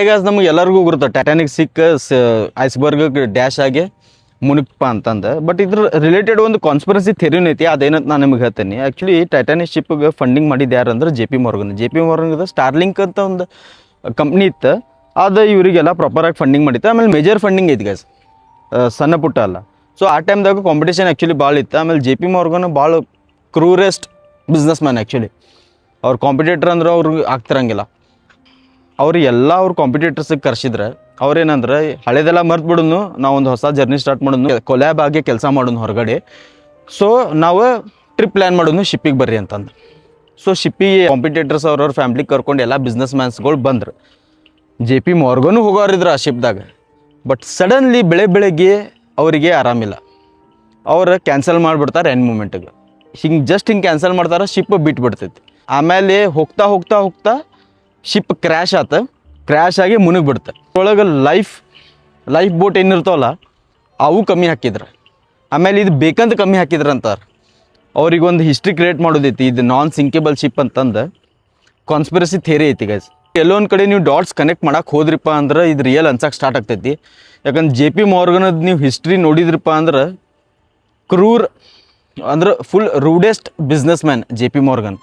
ಈಗ ನಮ್ಗೆ ಎಲ್ಲರಿಗೂ ಗೊತ್ತ ಟೈಟಾನಿಕ್ ಸಿಕ್ಕ ಐಸ್ಬರ್ಗ್ ಡ್ಯಾಶ್ ಆಗಿ ಮುನುಗ್ಪ ಅಂತಂದು. ಬಟ್ ಇದ್ರ ರಿಲೇಟೆಡ್ ಒಂದು ಕಾನ್ಸ್ಪಿರಸಿ ಥಿಯರಿನೂ ಐತಿ. ಅದೇನಂತ ನಾನು ನಿಮ್ಗೆ ಹೇಳ್ತೀನಿ. ಆ್ಯಕ್ಚುಲಿ ಟೈಟಾನಿಕ್ ಶಿಪ್ಗೆ ಫಂಡಿಂಗ್ ಮಾಡಿದ್ದು ಯಾರು ಅಂದ್ರೆ JP Morgan ಸ್ಟಾರ್ಲಿಂಕ್ ಅಂತ ಒಂದು ಕಂಪ್ನಿ ಇತ್ತು. ಅದು ಇವರಿಗೆಲ್ಲ ಪ್ರಾಪರಾಗಿ ಫಂಡಿಂಗ್ ಮಾಡಿತ್ತು. ಆಮೇಲೆ ಮೇಜರ್ ಫಂಡಿಂಗ್ ಐತಿ ಗೈಸ್, ಸಣ್ಣ ಪುಟ್ಟ ಅಲ್ಲ. ಸೊ ಆ ಟೈಮ್ದಾಗ ಕಾಂಪಿಟೇಷನ್ ಆ್ಯಕ್ಚುಲಿ ಭಾಳ ಇತ್ತು. ಆಮೇಲೆ JP Morgan ಭಾಳ ಕ್ರೂರೆಸ್ಟ್ ಬಿಸ್ನೆಸ್ ಮ್ಯಾನ್. ಆ್ಯಕ್ಚುಲಿ ಅವ್ರ ಕಾಂಪಿಟೇಟರ್ ಅಂದ್ರೆ ಅವ್ರಿಗೆ ಆಗ್ತಿರಂಗಿಲ್ಲ. ಅವ್ರ ಕಾಂಪಿಟೇಟರ್ಸಿಗೆ ಕರ್ಸಿದ್ರೆ ಅವ್ರೇನಂದ್ರೆ ಹಳೇದೆಲ್ಲ ಮರ್ತು ಬಿಡೋನು, ನಾವು ಒಂದು ಹೊಸ ಜರ್ನಿ ಸ್ಟಾರ್ಟ್ ಮಾಡೋನು, ಕೊಲ್ಯಾಬ್ ಆಗಿ ಕೆಲಸ ಮಾಡೋನು ಹೊರಗಡೆ. ಸೊ ನಾವು ಟ್ರಿಪ್ ಪ್ಲ್ಯಾನ್ ಮಾಡೋನು ಶಿಪ್ಪಿಗೆ ಬರ್ರಿ ಅಂತಂದು. ಸೊ ಶಿಪ್ಪಿಗೆ ಕಾಂಪಿಟೇಟರ್ಸ್ ಅವ್ರವ್ರ ಫ್ಯಾಮ್ಲಿಗೆ ಕರ್ಕೊಂಡು ಎಲ್ಲ ಬಿಸ್ನೆಸ್ ಮ್ಯಾನ್ಸ್ಗಳು ಬಂದರು. JP Morgan ಹೋಗೋರಿದ್ರು ಆ ಶಿಪ್ದಾಗ. ಬಟ್ ಸಡನ್ಲಿ ಬೆಳಗ್ಗೆ ಅವರಿಗೆ ಆರಾಮಿಲ್ಲ. ಅವ್ರು ಕ್ಯಾನ್ಸಲ್ ಮಾಡಿಬಿಡ್ತಾರೆ ಎಂಡ್ ಮೂಮೆಂಟಿಗೆ. ಹಿಂಗೆ ಕ್ಯಾನ್ಸಲ್ ಮಾಡ್ತಾರೆ, ಶಿಪ್ ಬಿಟ್ಬಿಡ್ತೈತಿ. ಆಮೇಲೆ ಹೋಗ್ತಾ ಶಿಪ್ ಕ್ರ್ಯಾಶ್ ಕ್ರ್ಯಾಶ್ ಆಗಿ ಮುನುಗ್ಬಿಡ್ತೆ. ಒಳಗೆ ಲೈಫ್ ಬೋಟ್ ಏನಿರ್ತಾವಲ್ಲ ಅವು ಕಮ್ಮಿ ಹಾಕಿದ್ರು. ಆಮೇಲೆ ಇದು ಬೇಕಂತ ಕಮ್ಮಿ ಹಾಕಿದ್ರು ಅಂತಾರೆ. ಅವ್ರಿಗೊಂದು ಹಿಸ್ಟ್ರಿ ಕ್ರಿಯೇಟ್ ಮಾಡೋದೈತಿ, ಇದು ನಾನ್ ಸಿಂಕೇಬಲ್ ಶಿಪ್ ಅಂತಂದು ಕಾನ್ಸ್ಪಿರಸಿ ಥಿಯರಿ ಐತಿ ಗೈಸ್. ಎಲ್ಲೊಂದು ಕಡೆ ನೀವು ಡಾಟ್ಸ್ ಕನೆಕ್ಟ್ ಮಾಡಕ್ಕೆ ಹೋದ್ರಿಪ್ಪ ಅಂದ್ರೆ ಇದು ರಿಯಲ್ ಅನ್ಸಕ್ಕೆ ಸ್ಟಾರ್ಟ್ ಆಗ್ತೈತಿ. ಯಾಕಂದ್ರೆ JP Morgan ನೀವು ಹಿಸ್ಟ್ರಿ ನೋಡಿದ್ರಪ್ಪ ಅಂದ್ರೆ ಕ್ರೂರ್ ಅಂದ್ರೆ full rudest business man JP Morgan.